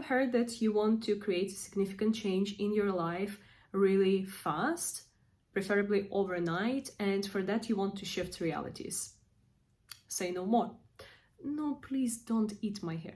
have heard that you want to create a significant change in your life really fast, preferably overnight, and for that you want to shift realities. Say no more. No, please don't eat my hair.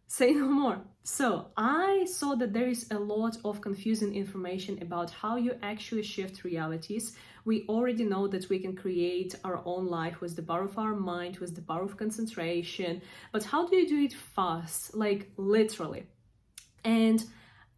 Say no more. So I saw that there is a lot of confusing information about how you actually shift realities. We already know that we can create our own life with the power of our mind, with the power of concentration, but how do you do it fast, like literally? And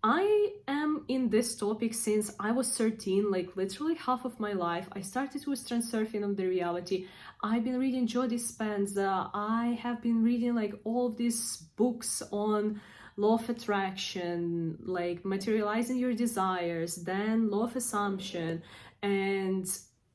I am in this topic since I was 13, like literally half of my life. I started with Transurfing of the Reality. I've been reading Joe Dispenza. I have been reading like all of these books on law of attraction, like materializing your desires, then law of assumption. And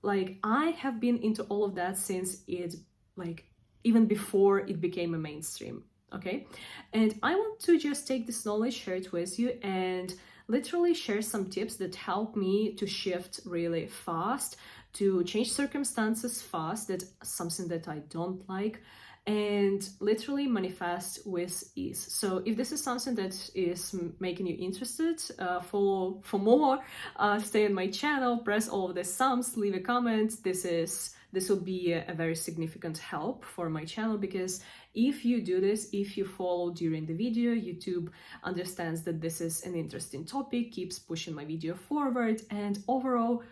like I have been into all of that since it, like even before it became a mainstream. Okay, and I want to just take this knowledge, share it with you, and literally share some tips that help me to shift really fast, to change circumstances fast, that's something that I don't like, and literally manifest with ease. So if this is something that is making you interested, follow for more, stay on my channel, press all of the thumbs, leave a comment. This will be a very significant help for my channel, because if you do this, if you follow during the video, YouTube understands that this is an interesting topic, keeps pushing my video forward, and overall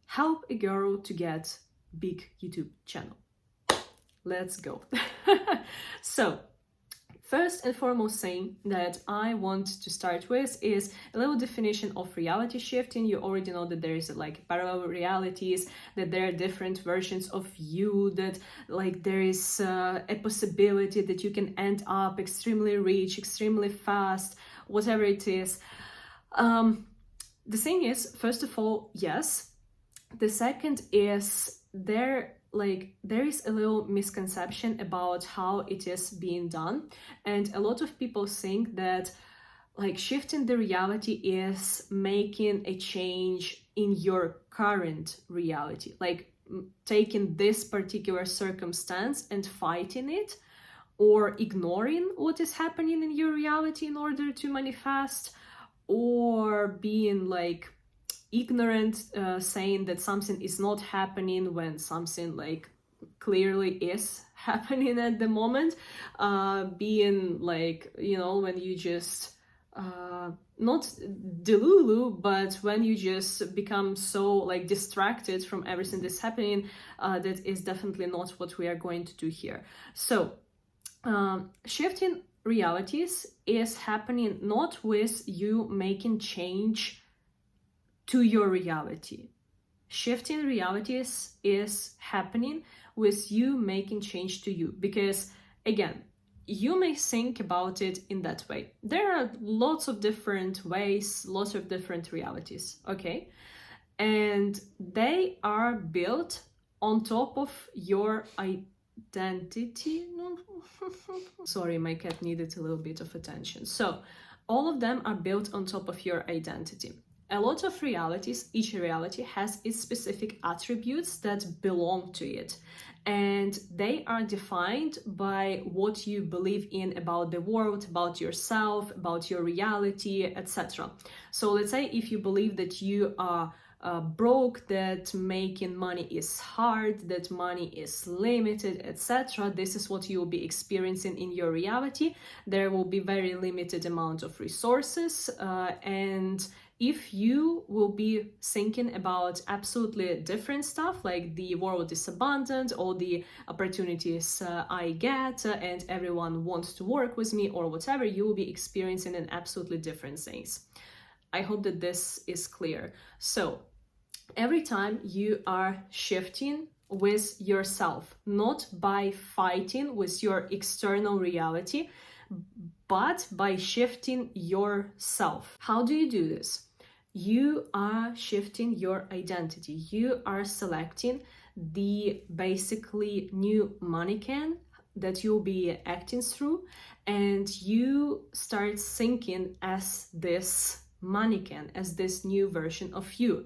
help a girl to get big YouTube channel. Let's go. So first and foremost thing that I want to start with is a little definition of reality shifting. You already know that there is like parallel realities, that there are different versions of you, that like there is a possibility that you can end up extremely rich, extremely fast, whatever it is. The thing is, first of all, yes. The second is there is a little misconception about how it is being done, and a lot of people think that like shifting the reality is making a change in your current reality, like taking this particular circumstance and fighting it, or ignoring what is happening in your reality in order to manifest, or being like ignorant, saying that something is not happening when something like clearly is happening at the moment, being like, you know, when you just not delulu, but when you just become so like distracted from everything that's happening, that is definitely not what we are going to do here. So shifting realities is happening not with you making change to your reality. Shifting realities is happening with you making change to you, because again, you may think about it in that way. There are lots of different ways, lots of different realities, okay? And they are built on top of your identity. Sorry, my cat needed a little bit of attention. So all of them are built on top of your identity. A lot of realities, each reality has its specific attributes that belong to it, and they are defined by what you believe in about the world, about yourself, about your reality, etc. So let's say if you believe that you are broke, that making money is hard, that money is limited, etc. This is what you will be experiencing in your reality. There will be very limited amount of resources, and if you will be thinking about absolutely different stuff, like the world is abundant, all the opportunities I get, and everyone wants to work with me or whatever, you will be experiencing an absolutely different things. I hope that this is clear. So every time you are shifting with yourself, not by fighting with your external reality, but by shifting yourself. How do you do this? You are shifting your identity. You are selecting the basically new mannequin that you'll be acting through, and you start thinking as this mannequin, as this new version of you.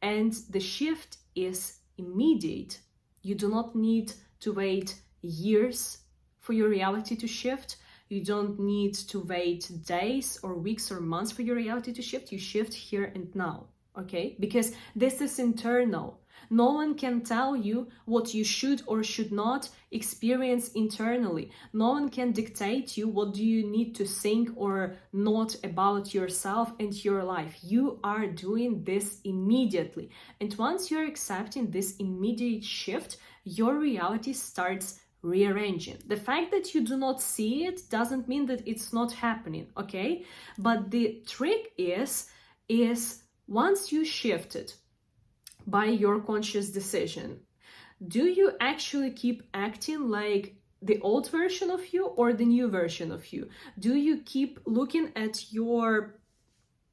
And the shift is immediate. You do not need to wait years for your reality to shift. You don't need to wait days or weeks or months for your reality to shift. You shift here and now, okay? Because this is internal. No one can tell you what you should or should not experience internally. No one can dictate you what do you need to think or not about yourself and your life. You are doing this immediately. And once you're accepting this immediate shift, your reality starts rearranging. The fact that you do not see it doesn't mean that it's not happening, okay? But the trick is once you shift it by your conscious decision, do you actually keep acting like the old version of you or the new version of you? Do you keep looking at your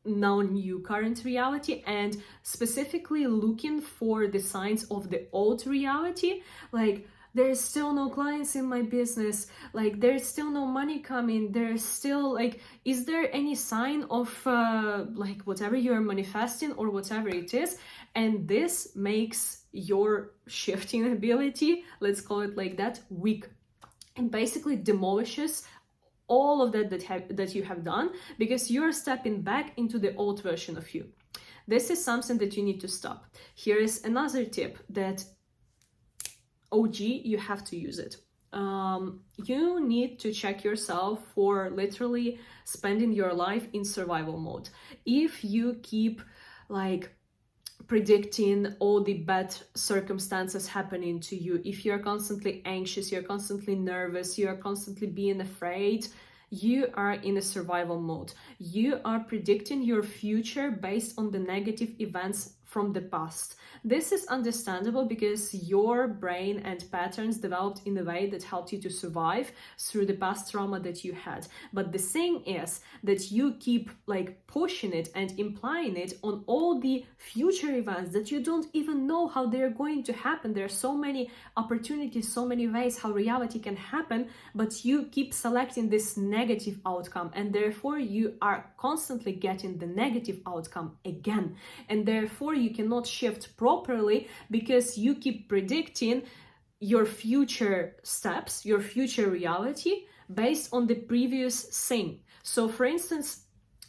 now new current reality and specifically looking for the signs of the old reality? Like, there's still no clients in my business, like there's still no money coming, there's still like, is there any sign of like whatever you're manifesting or whatever it is? And this makes your shifting ability, let's call it like that, weak, and basically demolishes all of that you have done, because you're stepping back into the old version of you. This is something that you need to stop. Here is another tip that OG, you have to use it. You need to check yourself for literally spending your life in survival mode. If you keep like predicting all the bad circumstances happening to you, if you're constantly anxious, you're constantly nervous, you're constantly being afraid, you are in a survival mode. You are predicting your future based on the negative events from the past. This is understandable because your brain and patterns developed in a way that helped you to survive through the past trauma that you had. But the thing is that you keep like pushing it and implying it on all the future events that you don't even know how they're going to happen. There are so many opportunities, so many ways how reality can happen, but you keep selecting this negative outcome, and therefore you are constantly getting the negative outcome again. And therefore you cannot shift properly because you keep predicting your future steps, your future reality based on the previous thing. So for instance,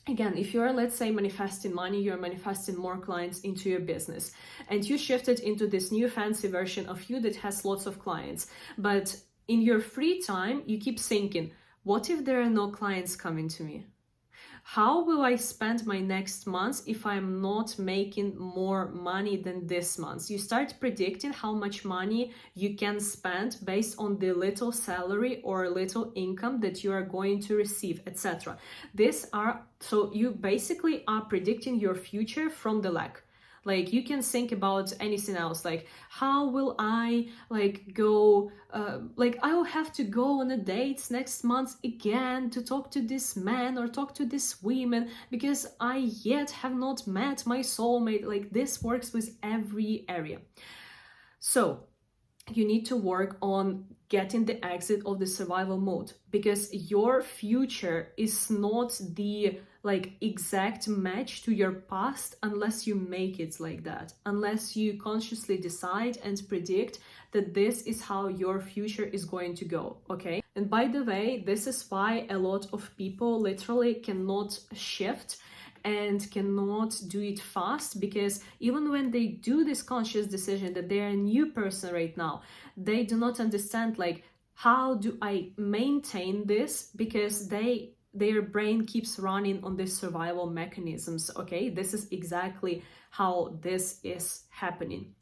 again, if you're, let's say, manifesting money, you're manifesting more clients into your business, and you shifted into this new fancy version of you that has lots of clients, but in your free time, you keep thinking, what if there are no clients coming to me? How will I spend my next month if I'm not making more money than this month? You start predicting how much money you can spend based on the little salary or little income that you are going to receive, etc. So you basically are predicting your future from the lack. Like, you can think about anything else, like how will I go, I will have to go on a date next month again to talk to this man or talk to this woman because I yet have not met my soulmate. Like, this works with every area. So you need to work on getting the exit of the survival mode, because your future is not the exact match to your past unless you make it like that, unless you consciously decide and predict that this is how your future is going to go, okay? And by the way, this is why a lot of people literally cannot shift and cannot do it fast, because even when they do this conscious decision that they're a new person right now, they do not understand how do I maintain this, because their brain keeps running on these survival mechanisms, okay? This is exactly how this is happening.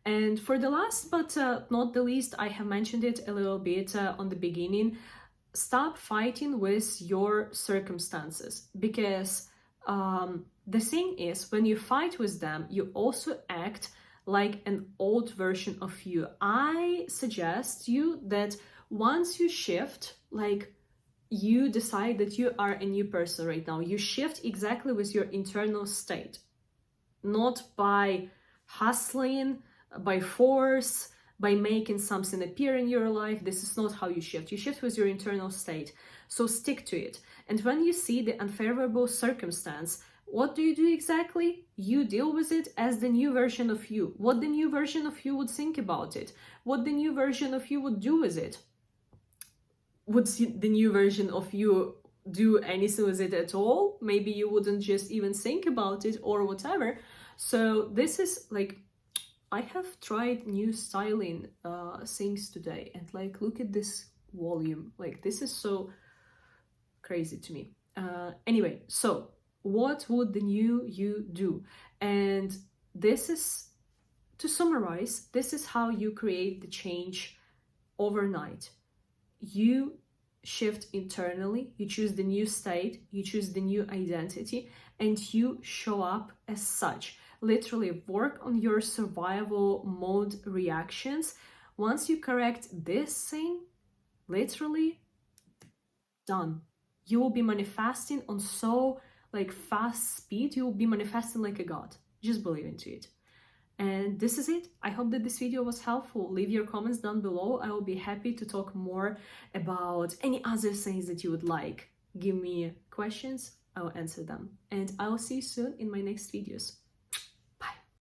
And for the last but not the least, I have mentioned it a little bit on the beginning, stop fighting with your circumstances, because the thing is, when you fight with them, you also act like an old version of you. I suggest you that once you shift, you decide that you are a new person right now, you shift exactly with your internal state, not by hustling, by force, by making something appear in your life. This is not how you shift. You shift with your internal state. So stick to it. And when you see the unfavorable circumstance, what do you do exactly? You deal with it as the new version of you. What the new version of you would think about it. What the new version of you would do with it. would the new version of you do anything with it at all? Maybe you wouldn't just even think about it or whatever. So this is like, I have tried new styling things today, and like, look at this volume. Like, this is so crazy to me. Anyway, so what would the new you do? And this is, to summarize, this is how you create the change overnight. You shift internally, you choose the new state, you choose the new identity, and you show up as such. Literally work on your survival mode reactions. Once you correct this thing, literally done. You will be manifesting on so like fast speed. You will be manifesting like a god. Just believe into it. And this is it. I hope that this video was helpful. Leave your comments down below. I will be happy to talk more about any other things that you would like. Give me questions, I will answer them. And I will see you soon in my next videos.